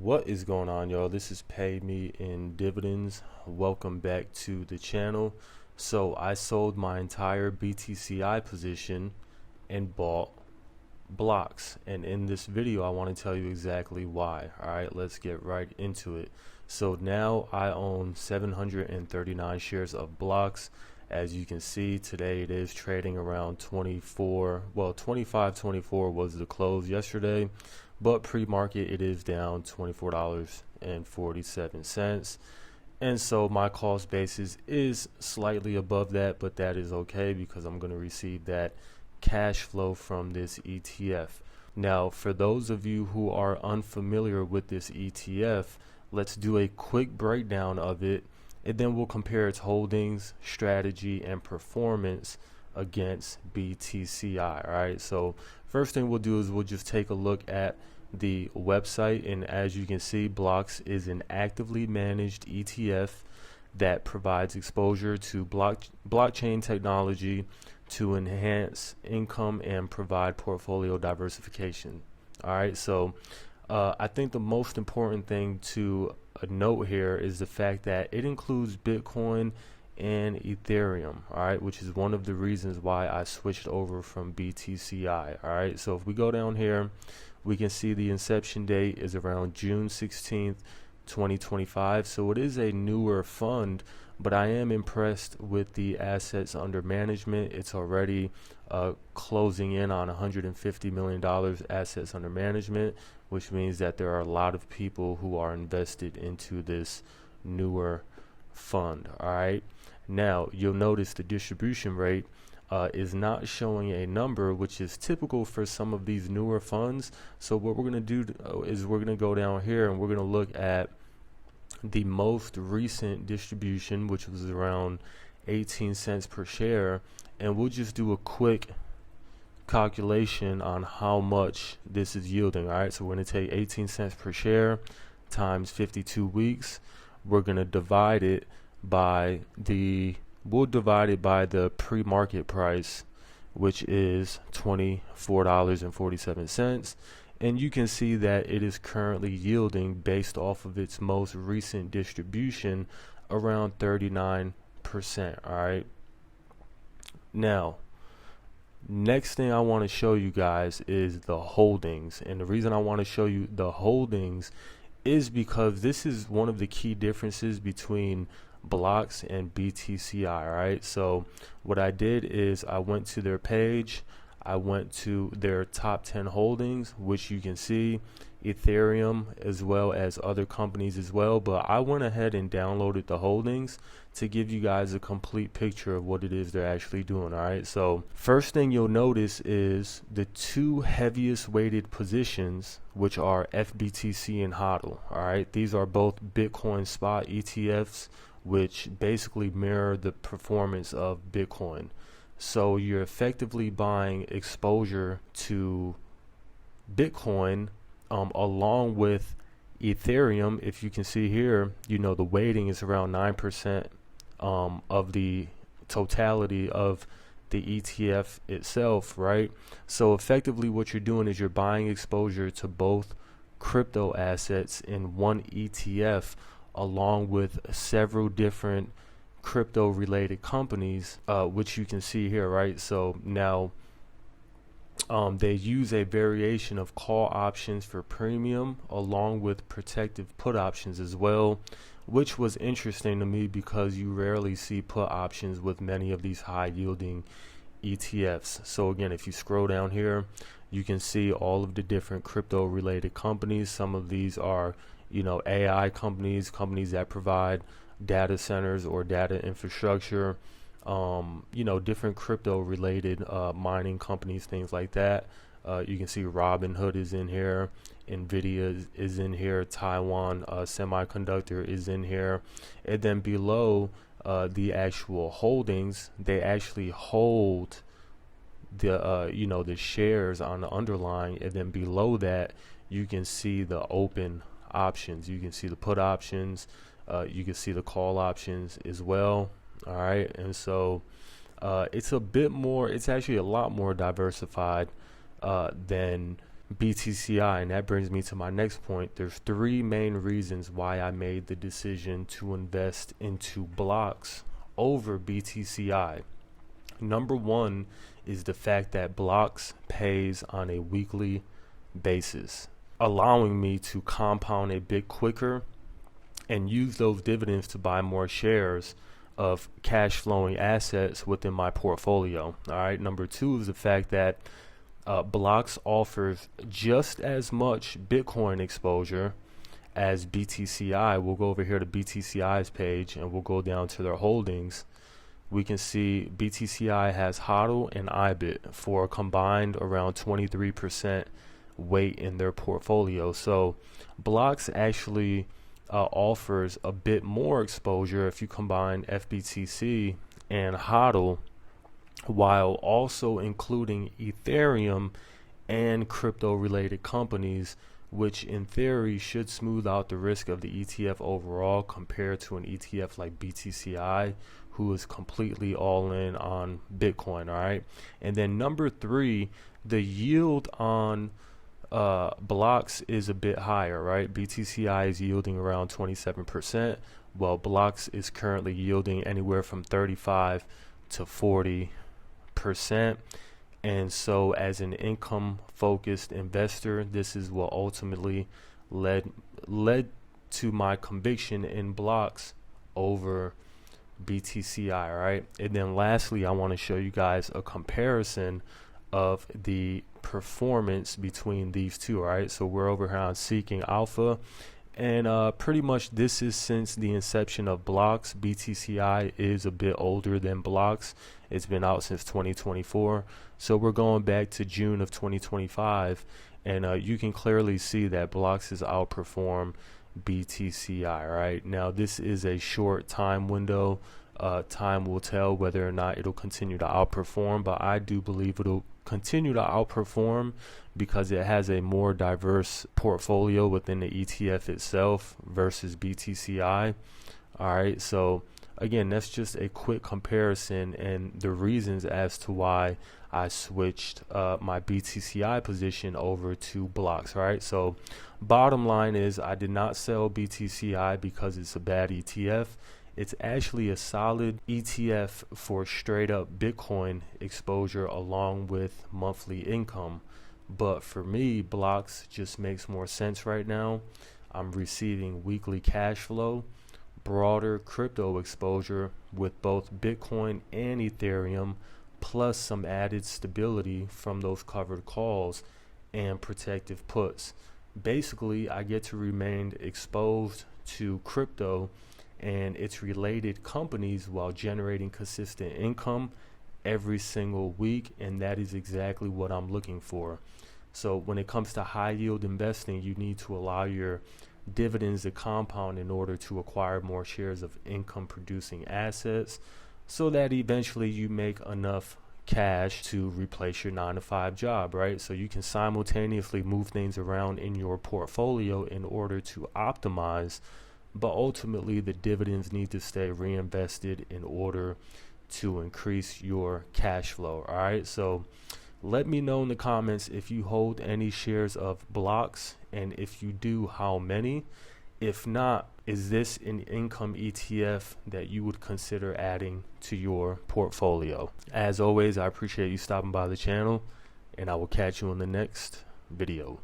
What is going on, y'all? This is Pay Me in Dividends. Welcome back to the channel. So I sold my entire BTCI position and bought blocks, and in this video I want to tell you exactly why. All right, let's get right into it. So now I own 739 shares of blocks. As you can see, today it is trading around 25.24 was the close yesterday, but pre-market it is down $24.47. And so my cost basis is slightly above that, but that is okay because I'm going to receive that cash flow from this ETF. Now, for those of you who are unfamiliar with this ETF, let's do a quick breakdown of it, and then we'll compare its holdings, strategy, and performance against BTCI. All right, so first thing we'll do is we'll just take a look at the website, and as you can see, BLOX is an actively managed ETF that provides exposure to blockchain technology to enhance income and provide portfolio diversification. All right, so I think the most important thing to note here is the fact that it includes Bitcoin and Ethereum, all right, which is one of the reasons why I switched over from BTCI. All right, so if we go down here, we can see the inception date is around June 16th, 2025. So it is a newer fund, but I am impressed with the assets under management. It's already closing in on $150 million assets under management, which means that there are a lot of people who are invested into this newer fund. All right, now you'll notice the distribution rate is not showing a number, which is typical for some of these newer funds. So what we're going to do is we're going to go down here and we're going to look at the most recent distribution, which was around 18 cents per share, and we'll just do a quick calculation on how much this is yielding. All right, so we're going to take 18 cents per share times 52 weeks. We're going to divide it by the pre-market price, which is $24.47, and you can see that it is currently yielding, based off of its most recent distribution, around 39%. All right, now next thing I want to show you guys is the holdings, and the reason I want to show you the holdings is because this is one of the key differences between blocks and BTCI. All right, so what I did is I went to their page, I went to their top 10 holdings, which you can see Ethereum as well as other companies as well, but I went ahead and downloaded the holdings to give you guys a complete picture of what it is they're actually doing. All right, so first thing you'll notice is the two heaviest weighted positions, which are FBTC and HODL. All right, these are both Bitcoin spot ETFs, which basically mirror the performance of Bitcoin. So you're effectively buying exposure to Bitcoin along with Ethereum. If you can see here, you know, the weighting is around 9% of the totality of the ETF itself, right? So effectively what you're doing is you're buying exposure to both crypto assets in one ETF, along with several different crypto related companies, which you can see here, right? So now they use a variation of call options for premium along with protective put options as well, which was interesting to me because you rarely see put options with many of these high yielding ETFs. So again, if you scroll down here, you can see all of the different crypto related companies. Some of these are, you know, AI companies that provide data centers or data infrastructure, you know, different crypto related mining companies, things like that. You can see Robinhood is in here, Nvidia is in here, Taiwan Semiconductor is in here, and then below the actual holdings, they actually hold the you know, the shares on the underlying, and then below that you can see the open options, you can see the put options, you can see the call options as well. All right, and so it's a bit more, it's actually a lot more diversified than BTCI. And that brings me to my next point. There's three main reasons why I made the decision to invest into BLOX over BTCI. Number one is the fact that BLOX pays on a weekly basis, allowing me to compound a bit quicker and use those dividends to buy more shares of cash flowing assets within my portfolio. All right. Number two is the fact that BLOX offers just as much Bitcoin exposure as BTCI. We'll go over here to BTCI's page and we'll go down to their holdings. We can see BTCI has HODL and IBIT for a combined around 23% weight in their portfolio. So BLOX actually offers a bit more exposure if you combine FBTC and HODL, while also including Ethereum and crypto related companies, which in theory should smooth out the risk of the ETF overall compared to an ETF like BTCI, who is completely all in on Bitcoin. All right. And then number three, the yield on BLOX is a bit higher, right? BTCI is yielding around 27%, while BLOX is currently yielding anywhere from 35 to 40%. And so as an income focused investor, this is what ultimately led to my conviction in BLOX over BTCI. Right. And then lastly, I want to show you guys a comparison of the performance between these two. All right, so we're over here on Seeking Alpha, and pretty much this is since the inception of BLOX. BTCI is a bit older than BLOX. It's been out since 2024, so we're going back to June of 2025, and you can clearly see that BLOX has outperformed BTCI. Right now, this is a short time window. Time will tell whether or not it'll continue to outperform, but I do believe it'll continue to outperform because it has a more diverse portfolio within the ETF itself versus BTCI. All right, so again, that's just a quick comparison and the reasons as to why I switched my BTCI position over to BLOX. All right, so bottom line is I did not sell BTCI because it's a bad ETF. It's actually a solid ETF for straight up Bitcoin exposure along with monthly income. But for me, BLOX just makes more sense right now. I'm receiving weekly cash flow, broader crypto exposure with both Bitcoin and Ethereum, plus some added stability from those covered calls and protective puts. Basically, I get to remain exposed to crypto and its related companies while generating consistent income every single week, and that is exactly what I'm looking for. So when it comes to high yield investing, you need to allow your dividends to compound in order to acquire more shares of income producing assets so that eventually you make enough cash to replace your 9-to-5 job, right? So you can simultaneously move things around in your portfolio in order to optimize, but ultimately the dividends need to stay reinvested in order to increase your cash flow. All right, so let me know in the comments if you hold any shares of BLOX, and if you do, how many? If not, is this an income ETF that you would consider adding to your portfolio? As always, I appreciate you stopping by the channel, and I will catch you in the next video.